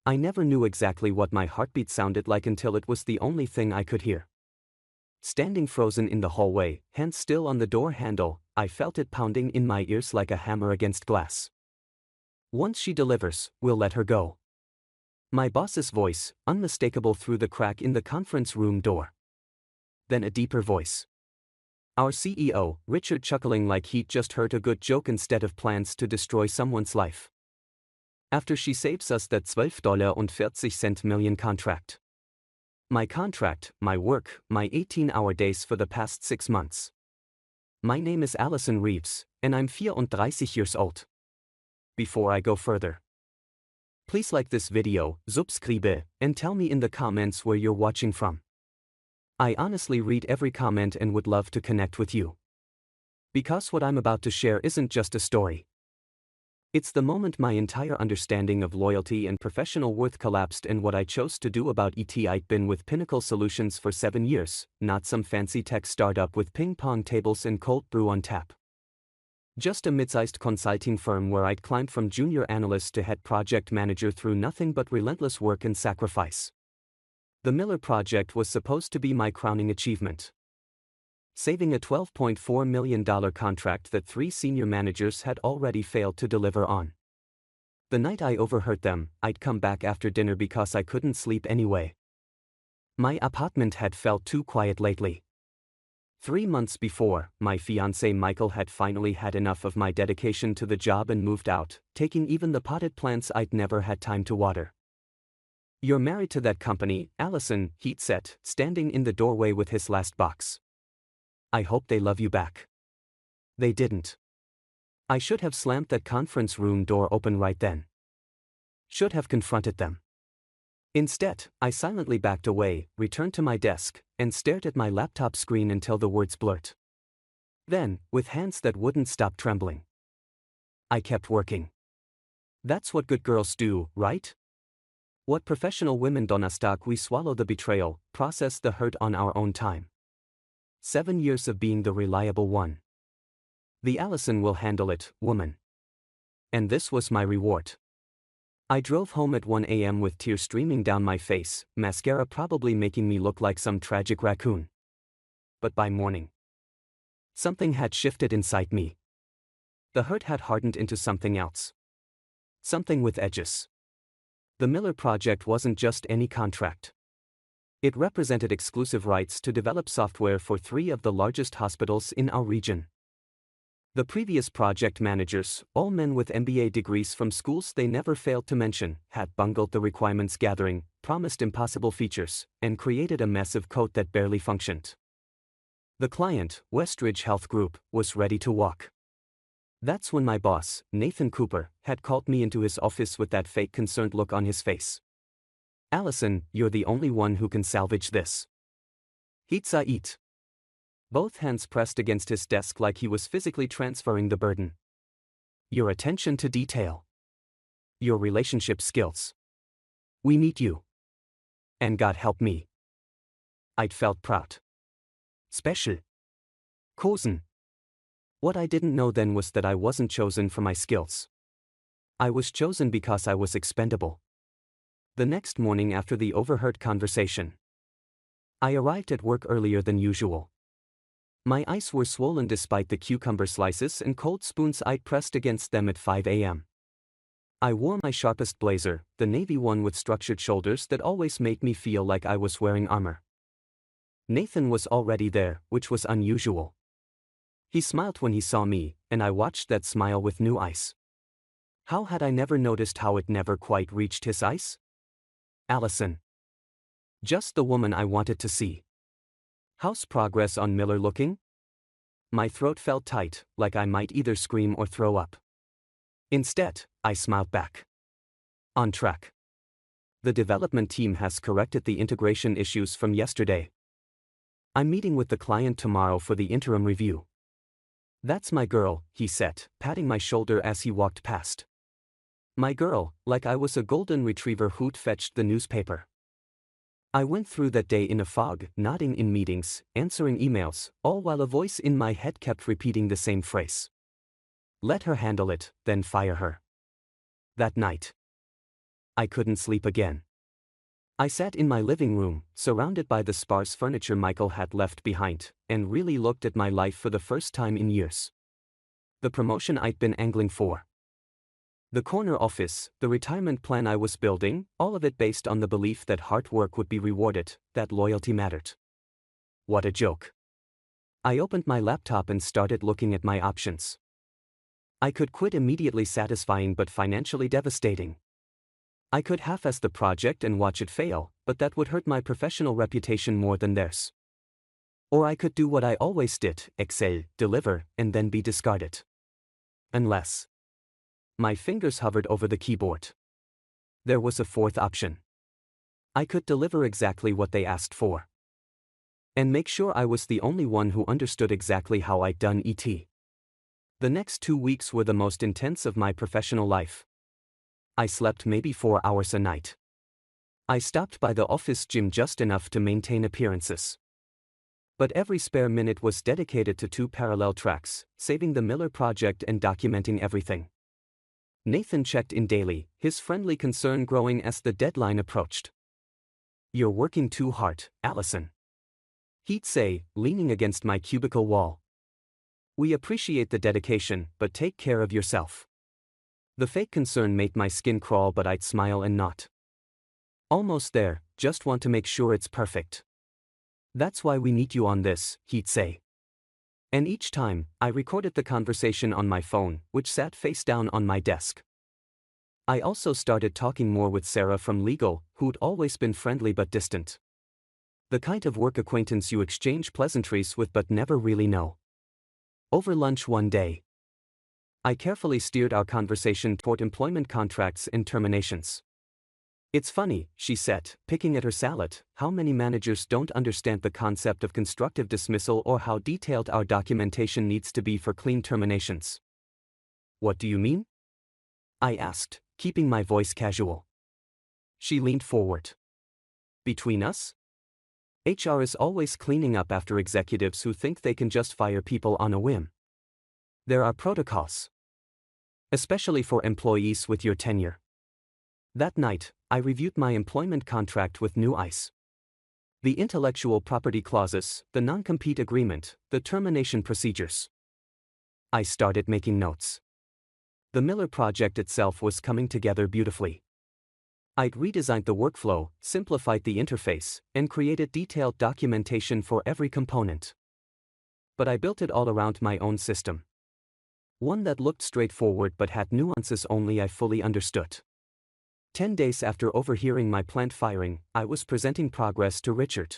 I never knew exactly what my heartbeat sounded like until it was the only thing I could hear. Standing frozen in the hallway, hands still on the door handle, I felt it pounding in my ears like a hammer against glass. Once she delivers, we'll let her go. My boss's voice, unmistakable through the crack in the conference room door. Then a deeper voice. Our CEO, Richard, chuckling like he'd just heard a good joke instead of plans to destroy someone's life. After she saves us that $12.40 million contract. My contract, my work, my 18-hour days for the past 6 months. My name is Allison Reeves, and I'm 34 years old. Before I go further, please like this video, subscribe, and tell me in the comments where you're watching from. I honestly read every comment and would love to connect with you. Because what I'm about to share isn't just a story. It's the moment my entire understanding of loyalty and professional worth collapsed and what I chose to do about it. I'd been with Pinnacle Solutions for 7 years, not some fancy tech startup with ping-pong tables and cold brew on tap. Just a mid-sized consulting firm where I'd climbed from junior analyst to head project manager through nothing but relentless work and sacrifice. The Miller Project was supposed to be my crowning achievement. Saving a $12.4 million contract that 3 senior managers had already failed to deliver on. The night I overheard them, I'd come back after dinner because I couldn't sleep anyway. My apartment had felt too quiet lately. 3 months before, my fiancé Michael had finally had enough of my dedication to the job and moved out, taking even the potted plants I'd never had time to water. "You're married to that company, Allison," he'd said, standing in the doorway with his last box. "I hope they love you back." They didn't. I should have slammed that conference room door open right then. Should have confronted them. Instead, I silently backed away, returned to my desk, and stared at my laptop screen until the words blurred. Then, with hands that wouldn't stop trembling, I kept working. That's what good girls do, right? What professional women Donnerstag we swallow the betrayal, process the hurt on our own time. 7 years of being the reliable one. The Allison will handle it, woman. And this was my reward. I drove home at 1 a.m. with tears streaming down my face, mascara probably making me look like some tragic raccoon. But by morning, something had shifted inside me. The hurt had hardened into something else. Something with edges. The Miller Project wasn't just any contract. It represented exclusive rights to develop software for 3 of the largest hospitals in our region. The previous project managers, all men with MBA degrees from schools they never failed to mention, had bungled the requirements gathering, promised impossible features, and created a mess of code that barely functioned. The client, Westridge Health Group, was ready to walk. That's when my boss, Nathan Cooper, had called me into his office with that fake concerned look on his face. "Allison, you're the only one who can salvage this." He'd say it. Both hands pressed against his desk like he was physically transferring the burden. "Your attention to detail. Your relationship skills. We need you. And God help me." I'd felt proud. Special. Chosen. What I didn't know then was that I wasn't chosen for my skills. I was chosen because I was expendable. The next morning after the overheard conversation, I arrived at work earlier than usual. My eyes were swollen despite the cucumber slices and cold spoons I'd pressed against them at 5 a.m. I wore my sharpest blazer, the navy one with structured shoulders that always made me feel like I was wearing armor. Nathan was already there, which was unusual. He smiled when he saw me, and I watched that smile with new eyes. How had I never noticed how it never quite reached his eyes? Allison. Just the woman I wanted to see. "How's progress on Miller looking?" My throat felt tight, like I might either scream or throw up. Instead, I smiled back. "On track. The development team has corrected the integration issues from yesterday. I'm meeting with the client tomorrow for the interim review." "That's my girl," he said, patting my shoulder as he walked past. My girl, like I was a golden retriever who'd fetched the newspaper. I went through that day in a fog, nodding in meetings, answering emails, all while a voice in my head kept repeating the same phrase. "Let her handle it, then fire her." That night, I couldn't sleep again. I sat in my living room, surrounded by the sparse furniture Michael had left behind, and really looked at my life for the first time in years. The promotion I'd been angling for. The corner office, the retirement plan I was building, all of it based on the belief that hard work would be rewarded, that loyalty mattered. What a joke. I opened my laptop and started looking at my options. I could quit immediately, satisfying but financially devastating. I could half-ass the project and watch it fail, but that would hurt my professional reputation more than theirs. Or I could do what I always did, excel, deliver, and then be discarded. Unless. My fingers hovered over the keyboard. There was a fourth option. I could deliver exactly what they asked for. And make sure I was the only one who understood exactly how I'd done it. The next 2 weeks were the most intense of my professional life. I slept maybe 4 hours a night. I stopped by the office gym just enough to maintain appearances. But every spare minute was dedicated to 2 parallel tracks, saving the Miller project and documenting everything. Nathan checked in daily, his friendly concern growing as the deadline approached. "You're working too hard, Allison," he'd say, leaning against my cubicle wall. "We appreciate the dedication, but take care of yourself." The fake concern made my skin crawl, but I'd smile and nod. "Almost there, just want to make sure it's perfect. That's why we need you on this," he'd say. And each time, I recorded the conversation on my phone, which sat face down on my desk. I also started talking more with Sarah from legal, who'd always been friendly but distant. The kind of work acquaintance you exchange pleasantries with but never really know. Over lunch one day, I carefully steered our conversation toward employment contracts and terminations. "It's funny," she said, picking at her salad, "how many managers don't understand the concept of constructive dismissal or how detailed our documentation needs to be for clean terminations." "What do you mean?" I asked, keeping my voice casual. She leaned forward. "Between us? HR is always cleaning up after executives who think they can just fire people on a whim. There are protocols. Especially for employees with your tenure." That night, I reviewed my employment contract with new eyes. The intellectual property clauses, the non-compete agreement, the termination procedures. I started making notes. The Miller project itself was coming together beautifully. I'd redesigned the workflow, simplified the interface, and created detailed documentation for every component. But I built it all around my own system. One that looked straightforward but had nuances only I fully understood. 10 days after overhearing my planned firing, I was presenting progress to Richard,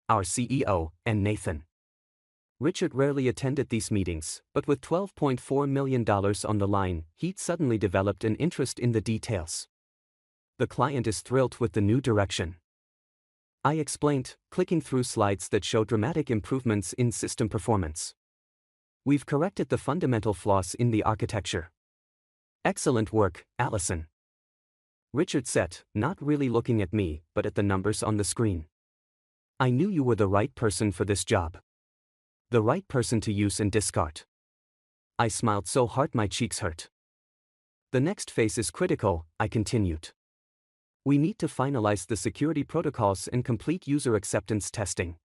our CEO, and Nathan. Richard rarely attended these meetings, but with $12.4 million on the line, he'd suddenly developed an interest in the details. "The client is thrilled with the new direction," I explained, clicking through slides that show dramatic improvements in system performance. "We've corrected the fundamental flaws in the architecture." "Excellent work, Allison," Richard said, not really looking at me, but at the numbers on the screen. "I knew you were the right person for this job. The right person to use and discard." I smiled so hard my cheeks hurt. "The next phase is critical," I continued. "We need to finalize the security protocols and complete user acceptance testing.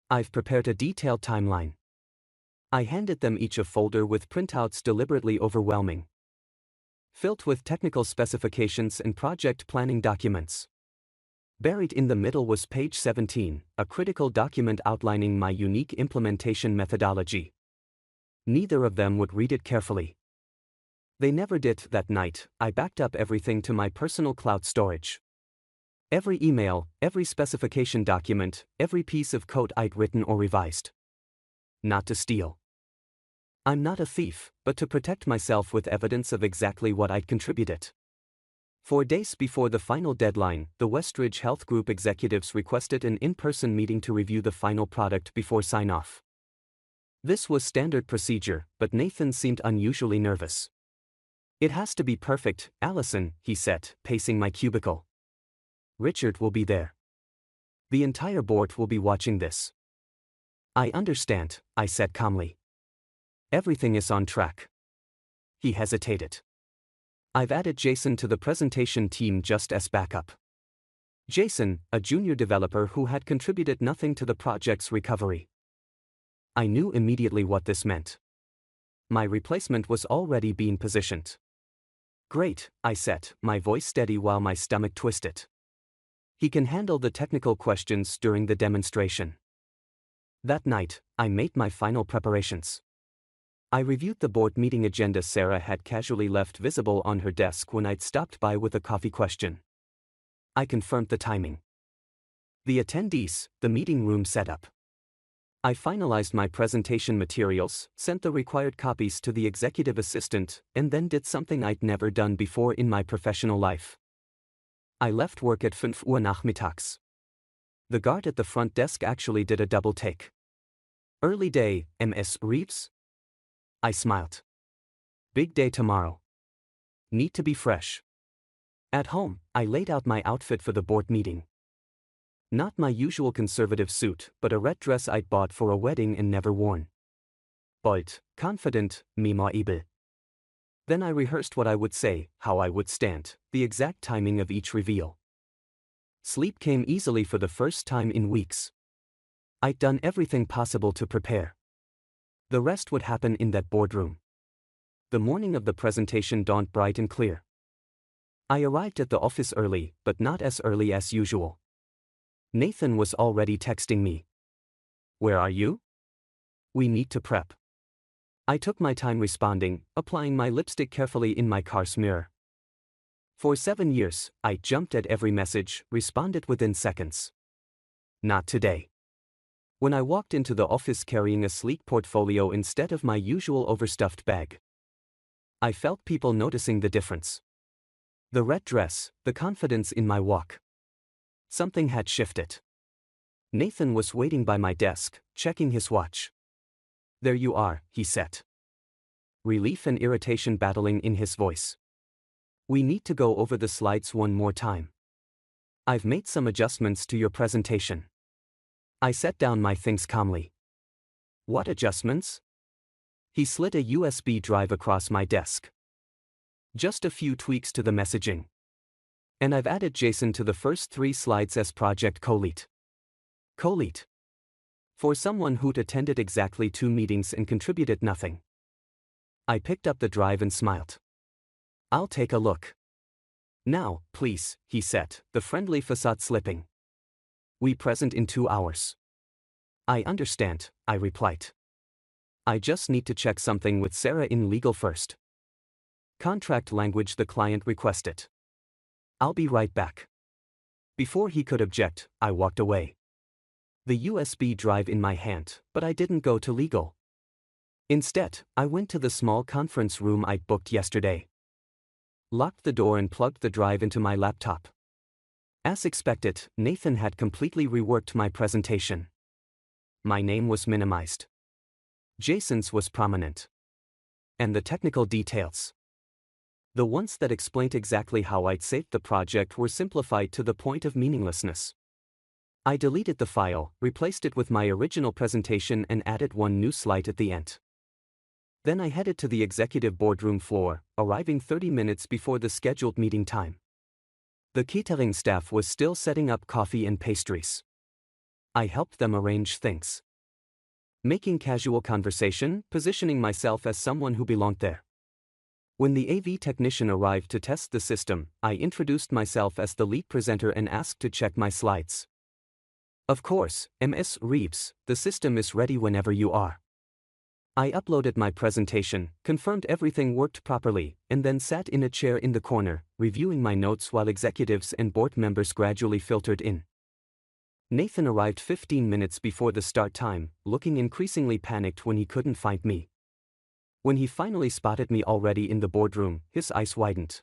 I've prepared a detailed timeline." I handed them each a folder with printouts deliberately overwhelming, filled with technical specifications and project planning documents. Buried in the middle was page 17, a critical document outlining my unique implementation methodology. Neither of them would read it carefully. They never did. That night, I backed up everything to my personal cloud storage. Every email, every specification document, every piece of code I'd written or revised. Not to steal. I'm not a thief, but to protect myself with evidence of exactly what I'd contributed. 4 days before the final deadline, the Westridge Health Group executives requested an in-person meeting to review the final product before sign-off. This was standard procedure, but Nathan seemed unusually nervous. "It has to be perfect, Allison," he said, pacing my cubicle. "Richard will be there. The entire board will be watching this." "I understand," I said calmly. "Everything is on track." He hesitated. I've added Jason to the presentation team just as backup. Jason, a junior developer who had contributed nothing to the project's recovery. I knew immediately what this meant. My replacement was already being positioned. Great, I said, my voice steady while my stomach twisted. He can handle the technical questions during the demonstration. That night, I made my final preparations. I reviewed the board meeting agenda Sarah had casually left visible on her desk when I'd stopped by with a coffee question. I confirmed the timing. The attendees, the meeting room setup. I finalized my presentation materials, sent the required copies to the executive assistant, and then did something I'd never done before in my professional life. I left work at 5 Uhr nachmittags. The guard at the front desk actually did a double take. Early day, Ms. Reeves? I smiled. Big day tomorrow. Need to be fresh. At home, I laid out my outfit for the board meeting. Not my usual conservative suit, but a red dress I'd bought for a wedding and never worn. Bold, confident, memorable. Then I rehearsed what I would say, how I would stand, the exact timing of each reveal. Sleep came easily for the first time in weeks. I'd done everything possible to prepare. The rest would happen in that boardroom. The morning of the presentation dawned bright and clear. I arrived at the office early, but not as early as usual. Nathan was already texting me. Where are you? We need to prep. I took my time responding, applying my lipstick carefully in my car's mirror. For 7 years, I jumped at every message, responded within seconds. Not today. When I walked into the office carrying a sleek portfolio instead of my usual overstuffed bag, I felt people noticing the difference. The red dress, the confidence in my walk. Something had shifted. Nathan was waiting by my desk, checking his watch. There you are, he said. Relief and irritation battling in his voice. We need to go over the slides one more time. I've made some adjustments to your presentation. I set down my things calmly. What adjustments? He slid a USB drive across my desk. Just a few tweaks to the messaging. And I've added Jason to the first 3 slides as project co-lead. Co-lead. For someone who'd attended exactly 2 meetings and contributed nothing. I picked up the drive and smiled. I'll take a look. Now, please, he said, the friendly facade slipping. We present in 2 hours. I understand, I replied. I just need to check something with Sarah in legal first. Contract language the client requested. I'll be right back. Before he could object, I walked away. The USB drive in my hand, but I didn't go to legal. Instead, I went to the small conference room I'd booked yesterday. Locked the door and plugged the drive into my laptop. As expected, Nathan had completely reworked my presentation. My name was minimized. Jason's was prominent. And the technical details, the ones that explained exactly how I'd saved the project, were simplified to the point of meaninglessness. I deleted the file, replaced it with my original presentation and added 1 new slide at the end. Then I headed to the executive boardroom floor, arriving 30 minutes before the scheduled meeting time. The catering staff was still setting up coffee and pastries. I helped them arrange things. Making casual conversation, positioning myself as someone who belonged there. When the AV technician arrived to test the system, I introduced myself as the lead presenter and asked to check my slides. Of course, Ms. Reeves, the system is ready whenever you are. I uploaded my presentation, confirmed everything worked properly, and then sat in a chair in the corner, reviewing my notes while executives and board members gradually filtered in. Nathan arrived 15 minutes before the start time, looking increasingly panicked when he couldn't find me. When he finally spotted me already in the boardroom, his eyes widened.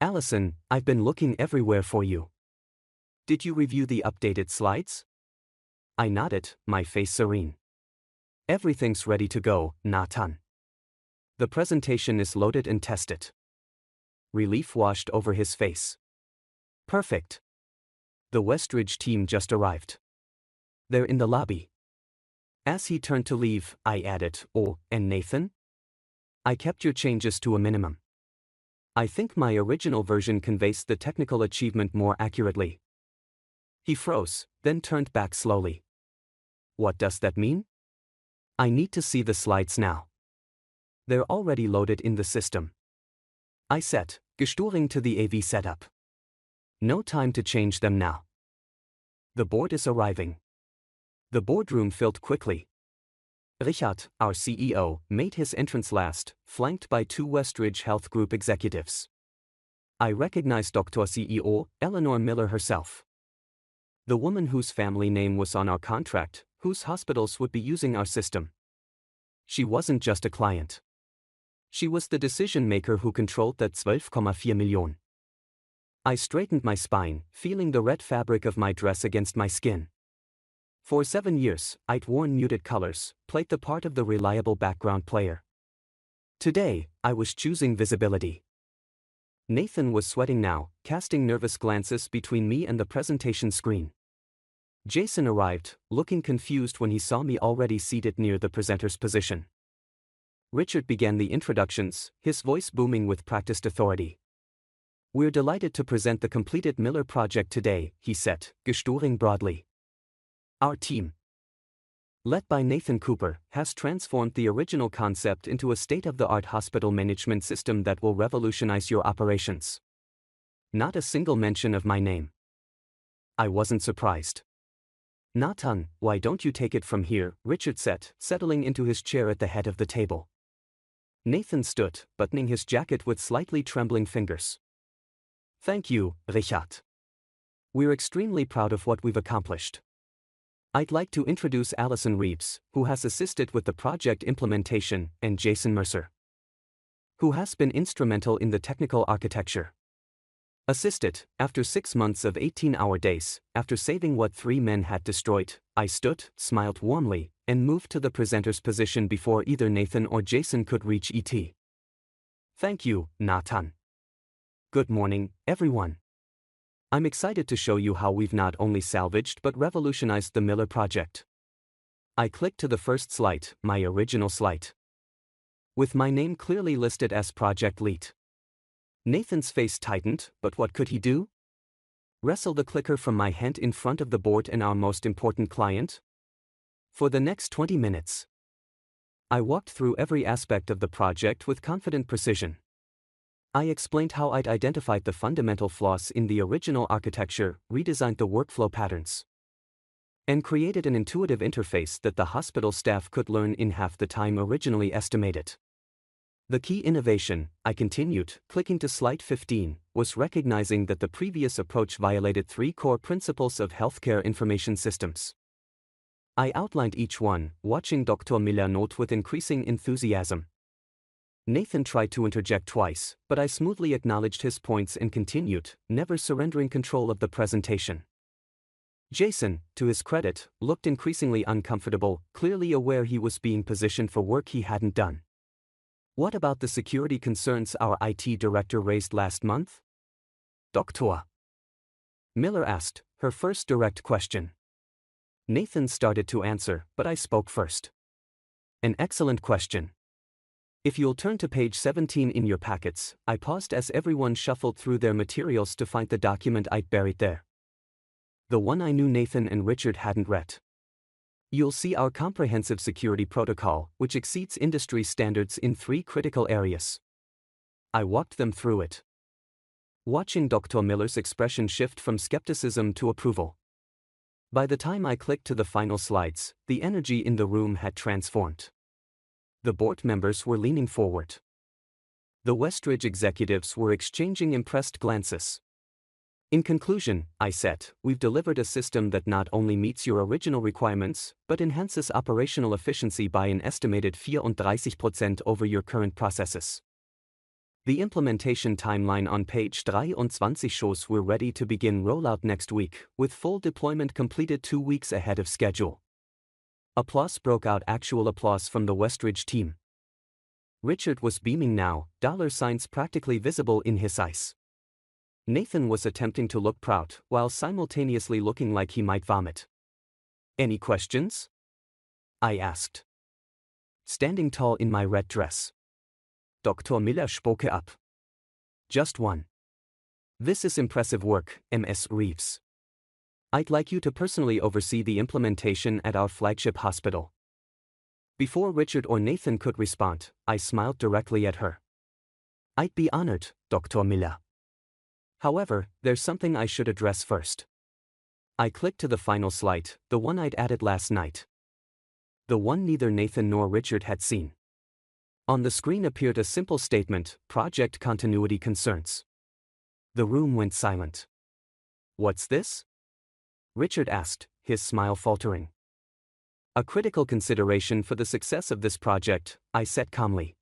Allison, I've been looking everywhere for you. Did you review the updated slides? I nodded, my face serene. Everything's ready to go, Nathan. The presentation is loaded and tested. Relief washed over his face. Perfect. The Westridge team just arrived. They're in the lobby. As he turned to leave, I added, oh, and Nathan? I kept your changes to a minimum. I think my original version conveys the technical achievement more accurately. He froze, then turned back slowly. What does that mean? I need to see the slides now. They're already loaded in the system. I said, gesturing to the AV setup. No time to change them now. The board is arriving. The boardroom filled quickly. Richard, our CEO, made his entrance last, flanked by two Westridge Health Group executives. I recognized Dr. CEO, Eleanor Miller herself. The woman whose family name was on our contract, whose hospitals would be using our system. She wasn't just a client. She was the decision maker who controlled that 12,4 million. I straightened my spine, feeling the red fabric of my dress against my skin. For 7 years, I'd worn muted colors, played the part of the reliable background player. Today, I was choosing visibility. Nathan was sweating now, casting nervous glances between me and the presentation screen. Jason arrived, looking confused when he saw me already seated near the presenter's position. Richard began the introductions, his voice booming with practiced authority. We're delighted to present the completed Miller project today, he said, gesturing broadly. Our team, led by Nathan Cooper, has transformed the original concept into a state-of-the-art hospital management system that will revolutionize your operations. Not a single mention of my name. I wasn't surprised. Nathan, why don't you take it from here, Richard said, settling into his chair at the head of the table. Nathan stood, buttoning his jacket with slightly trembling fingers. Thank you, Richard. We're extremely proud of what we've accomplished. I'd like to introduce Allison Reeves, who has assisted with the project implementation, and Jason Mercer, who has been instrumental in the technical architecture. Assisted, after 6 months of 18-hour days, after saving what 3 men had destroyed, I stood, smiled warmly, and moved to the presenter's position before either Nathan or Jason could reach ET. Thank you, Nathan. Good morning, everyone. I'm excited to show you how we've not only salvaged but revolutionized the Miller project. I clicked to the first slide, my original slide, with my name clearly listed as project lead. Nathan's face tightened, but what could he do? Wrestle the clicker from my hand in front of the board and our most important client? For the next 20 minutes, I walked through every aspect of the project with confident precision. I explained how I'd identified the fundamental flaws in the original architecture, redesigned the workflow patterns, and created an intuitive interface that the hospital staff could learn in half the time originally estimated. The key innovation, I continued, clicking to slide 15, was recognizing that the previous approach violated 3 core principles of healthcare information systems. I outlined each one, watching Dr. Miller note with increasing enthusiasm. Nathan tried to interject twice, but I smoothly acknowledged his points and continued, never surrendering control of the presentation. Jason, to his credit, looked increasingly uncomfortable, clearly aware he was being positioned for work he hadn't done. What about the security concerns our IT director raised last month? Dr. Miller asked, her first direct question. Nathan started to answer, but I spoke first. An excellent question. If you'll turn to page 17 in your packets, I paused as everyone shuffled through their materials to find the document I'd buried there. The one I knew Nathan and Richard hadn't read. You'll see our comprehensive security protocol, which exceeds industry standards in 3 critical areas. I walked them through it, watching Dr. Miller's expression shift from skepticism to approval. By the time I clicked to the final slides, the energy in the room had transformed. The board members were leaning forward. The Westridge executives were exchanging impressed glances. In conclusion, I said, we've delivered a system that not only meets your original requirements, but enhances operational efficiency by an estimated 34% over your current processes. The implementation timeline on page 23 shows we're ready to begin rollout next week, with full deployment completed 2 weeks ahead of schedule. Applause broke out, actual applause from the Westridge team. Richard was beaming now, $signs practically visible in his eyes. Nathan was attempting to look proud, while simultaneously looking like he might vomit. Any questions? I asked, standing tall in my red dress. Dr. Miller spoke up. Just one. This is impressive work, Ms. Reeves. I'd like you to personally oversee the implementation at our flagship hospital. Before Richard or Nathan could respond, I smiled directly at her. I'd be honored, Dr. Miller. However, there's something I should address first. I clicked to the final slide, the one I'd added last night. The one neither Nathan nor Richard had seen. On the screen appeared a simple statement, project continuity concerns. The room went silent. What's this? Richard asked, his smile faltering. A critical consideration for the success of this project, I said calmly.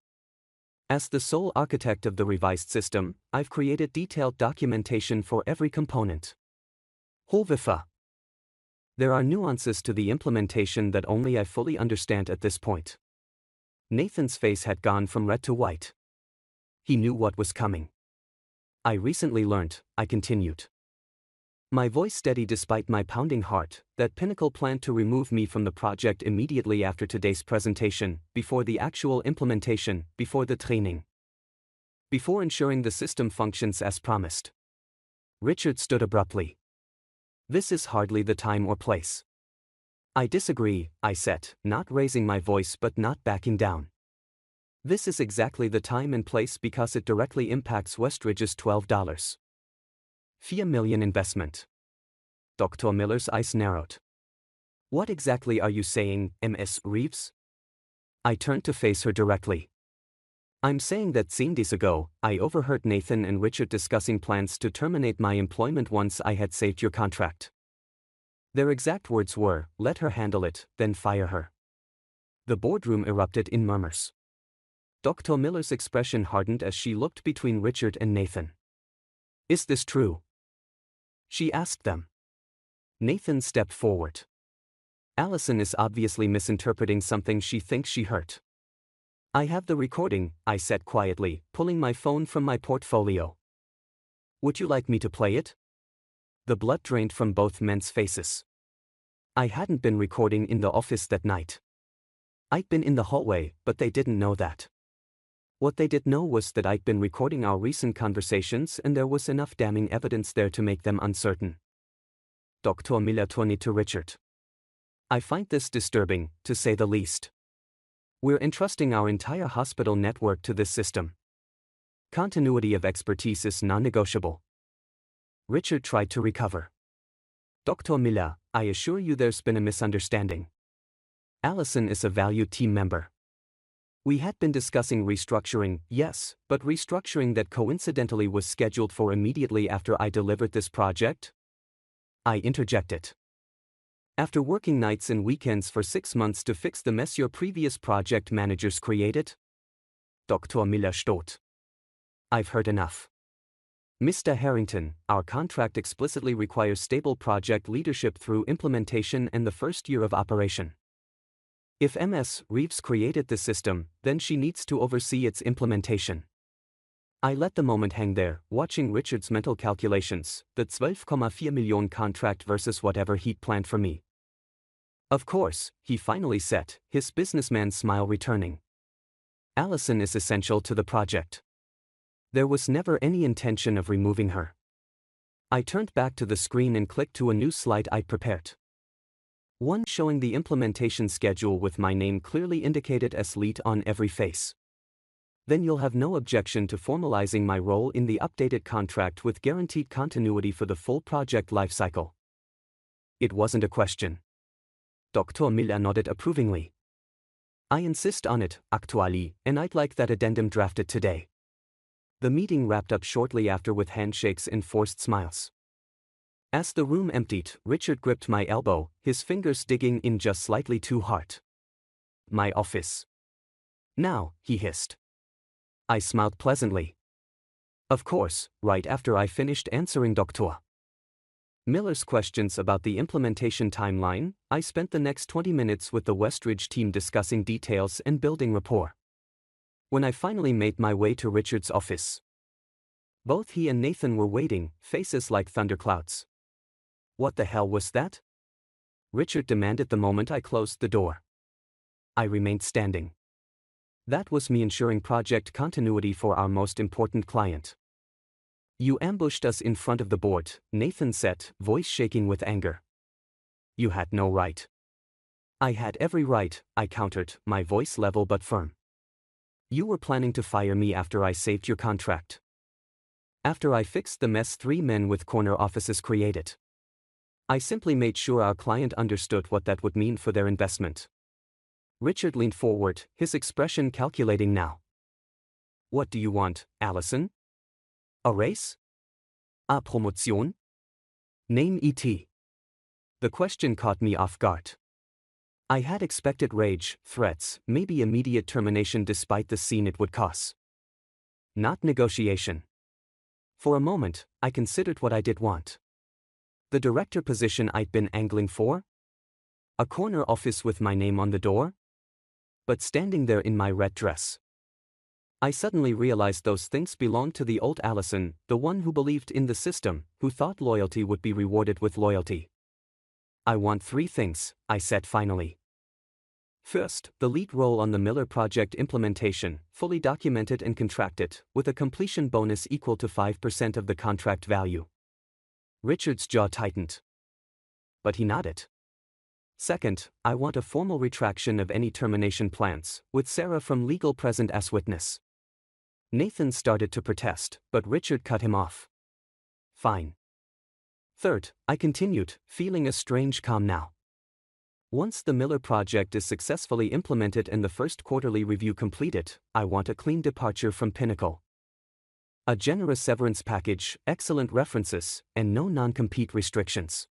As the sole architect of the revised system, I've created detailed documentation for every component. However, there are nuances to the implementation that only I fully understand at this point. Nathan's face had gone from red to white. He knew what was coming. I recently learned, I continued. My voice steady despite my pounding heart, that Pinnacle planned to remove me from the project immediately after today's presentation, before the actual implementation, before the training. Before ensuring the system functions as promised. Richard stood abruptly. This is hardly the time or place. I disagree, I said, not raising my voice but not backing down. This is exactly the time and place because it directly impacts Westridge's $12.4 million investment. Dr. Miller's eyes narrowed. What exactly are you saying, Ms. Reeves? I turned to face her directly. I'm saying that 10 days ago, I overheard Nathan and Richard discussing plans to terminate my employment once I had saved your contract. Their exact words were, let her handle it, then fire her. The boardroom erupted in murmurs. Dr. Miller's expression hardened as she looked between Richard and Nathan. Is this true? She asked them. Nathan stepped forward. Allison is obviously misinterpreting something she thinks she heard. I have the recording, I said quietly, pulling my phone from my portfolio. Would you like me to play it? The blood drained from both men's faces. I hadn't been recording in the office that night. I'd been in the hallway, but they didn't know that. What they did know was that I'd been recording our recent conversations and there was enough damning evidence there to make them uncertain. Dr. Miller turned to Richard. I find this disturbing, to say the least. We're entrusting our entire hospital network to this system. Continuity of expertise is non-negotiable. Richard tried to recover. Dr. Miller, I assure you there's been a misunderstanding. Allison is a valued team member. We had been discussing restructuring, yes, but restructuring that coincidentally was scheduled for immediately after I delivered this project? I interjected. After working nights and weekends for 6 months to fix the mess your previous project managers created? Dr. Miller stopped. I've heard enough. Mr. Harrington, our contract explicitly requires stable project leadership through implementation and the first year of operation. If Ms. Reeves created the system, then she needs to oversee its implementation. I let the moment hang there, watching Richard's mental calculations, the $12.4 million contract versus whatever he'd planned for me. Of course, he finally said, his businessman smile returning. Allison is essential to the project. There was never any intention of removing her. I turned back to the screen and clicked to a new slide I'd prepared. One showing the implementation schedule with my name clearly indicated as lead on every face. Then you'll have no objection to formalizing my role in the updated contract with guaranteed continuity for the full project lifecycle. It wasn't a question. Dr. Miller nodded approvingly. I insist on it, actually, and I'd like that addendum drafted today. The meeting wrapped up shortly after with handshakes and forced smiles. As the room emptied, Richard gripped my elbow, his fingers digging in just slightly too hard. My office. Now, he hissed. I smiled pleasantly. Of course, right after I finished answering Dr. Miller's questions about the implementation timeline, I spent the next 20 minutes with the Westridge team discussing details and building rapport. When I finally made my way to Richard's office, both he and Nathan were waiting, faces like thunderclouds. What the hell was that? Richard demanded the moment I closed the door. I remained standing. That was me ensuring project continuity for our most important client. You ambushed us in front of the board, Nathan said, voice shaking with anger. You had no right. I had every right, I countered, my voice level but firm. You were planning to fire me after I saved your contract. After I fixed the mess 3 men with corner offices created. I simply made sure our client understood what that would mean for their investment. Richard leaned forward, his expression calculating now. What do you want, Allison? A raise? A Promotion? Name it. The question caught me off guard. I had expected rage, threats, maybe immediate termination despite the scene it would cause. Not negotiation. For a moment, I considered what I did want. The director position I'd been angling for? A corner office with my name on the door? But standing there in my red dress. I suddenly realized those things belonged to the old Allison, the one who believed in the system, who thought loyalty would be rewarded with loyalty. I want 3 things, I said finally. First, the lead role on the Miller project implementation, fully documented and contracted, with a completion bonus equal to 5% of the contract value. Richard's jaw tightened. But he nodded. Second, I want a formal retraction of any termination plans, with Sarah from legal present as witness. Nathan started to protest, but Richard cut him off. Fine. Third, I continued, feeling a strange calm now. Once the Miller project is successfully implemented and the first quarterly review completed, I want a clean departure from Pinnacle. A generous severance package, excellent references, and no non-compete restrictions.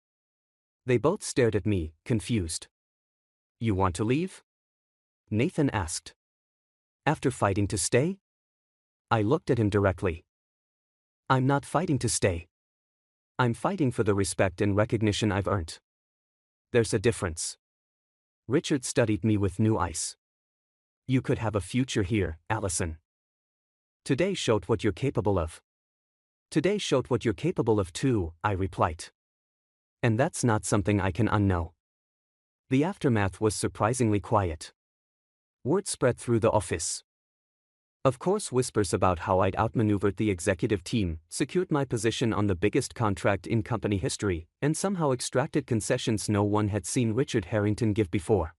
They both stared at me, confused. You want to leave? Nathan asked. After fighting to stay? I looked at him directly. I'm not fighting to stay. I'm fighting for the respect and recognition I've earned. There's a difference. Richard studied me with new eyes. You could have a future here, Allison. Today showed what you're capable of. Today showed what you're capable of too, I replied. And that's not something I can unknow. The aftermath was surprisingly quiet. Word spread through the office. Of course, whispers about how I'd outmaneuvered the executive team, secured my position on the biggest contract in company history, and somehow extracted concessions no one had seen Richard Harrington give before.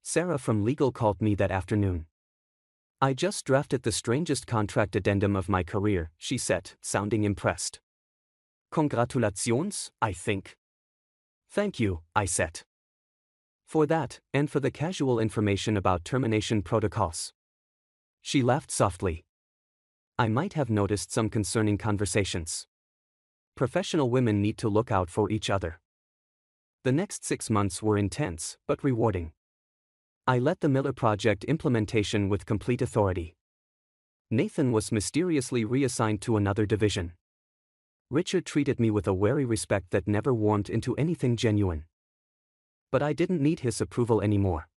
Sarah from legal called me that afternoon. I just drafted the strangest contract addendum of my career, she said, sounding impressed. Congratulations, I think. Thank you, I said. For that, and for the casual information about termination protocols. She laughed softly. I might have noticed some concerning conversations. Professional women need to look out for each other. The next 6 months were intense, but rewarding. I led the Miller project implementation with complete authority. Nathan was mysteriously reassigned to another division. Richard treated me with a wary respect that never warmed into anything genuine. But I didn't need his approval anymore.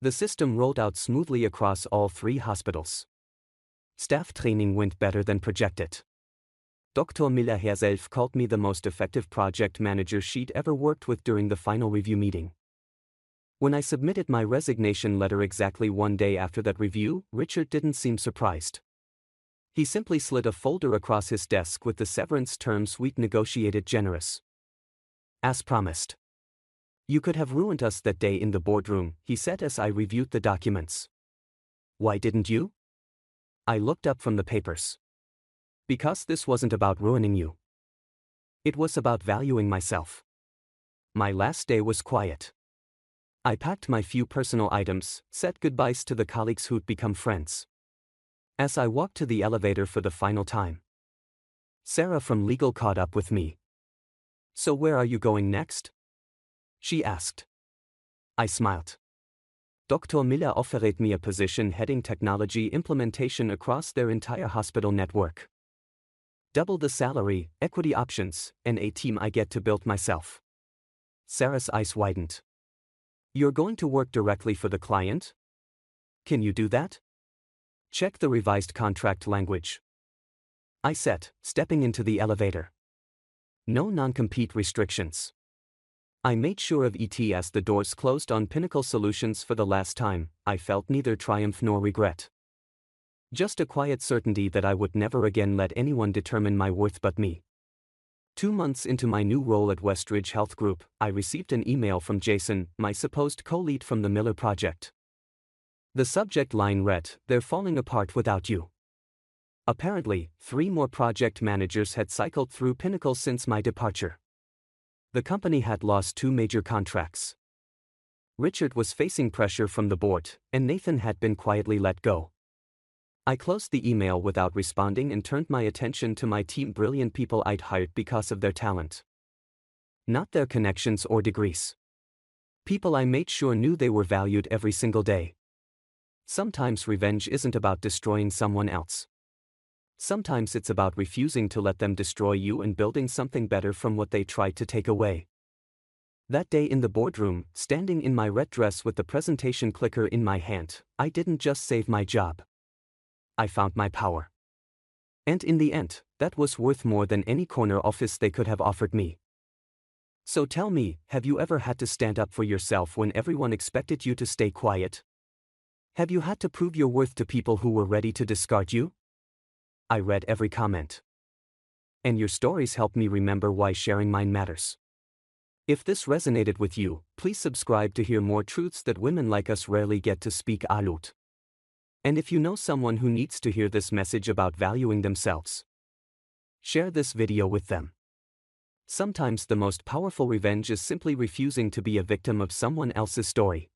The system rolled out smoothly across all 3 hospitals. Staff training went better than projected. Dr. Miller herself called me the most effective project manager she'd ever worked with during the final review meeting. When I submitted my resignation letter exactly 1 day after that review, Richard didn't seem surprised. He simply slid a folder across his desk with the severance terms we'd negotiated generous. As promised. You could have ruined us that day in the boardroom, he said as I reviewed the documents. Why didn't you? I looked up from the papers. Because this wasn't about ruining you. It was about valuing myself. My last day was quiet. I packed my few personal items, said goodbyes to the colleagues who'd become friends. As I walked to the elevator for the final time, Sarah from legal caught up with me. So where are you going next? She asked. I smiled. Dr. Miller offered me a position heading technology implementation across their entire hospital network. Double the salary, equity options, and a team I get to build myself. Sarah's eyes widened. You're going to work directly for the client? Can you do that? Check the revised contract language. I said, stepping into the elevator. No non-compete restrictions. I made sure of it as the doors closed on Pinnacle Solutions for the last time. I felt neither triumph nor regret. Just a quiet certainty that I would never again let anyone determine my worth but me. 2 months into my new role at Westridge Health Group, I received an email from Jason, my supposed co-lead from the Miller project. The subject line read, "They're falling apart without you." Apparently, 3 more project managers had cycled through Pinnacle since my departure. The company had lost 2 major contracts. Richard was facing pressure from the board, and Nathan had been quietly let go. I closed the email without responding and turned my attention to my team, brilliant people I'd hired because of their talent. Not their connections or degrees. People I made sure knew they were valued every single day. Sometimes revenge isn't about destroying someone else. Sometimes it's about refusing to let them destroy you and building something better from what they tried to take away. That day in the boardroom, standing in my red dress with the presentation clicker in my hand, I didn't just save my job. I found my power. And in the end, that was worth more than any corner office they could have offered me. So tell me, have you ever had to stand up for yourself when everyone expected you to stay quiet? Have you had to prove your worth to people who were ready to discard you? I read every comment. And your stories helped me remember why sharing mine matters. If this resonated with you, please subscribe to hear more truths that women like us rarely get to speak out. And if you know someone who needs to hear this message about valuing themselves, share this video with them. Sometimes the most powerful revenge is simply refusing to be a victim of someone else's story.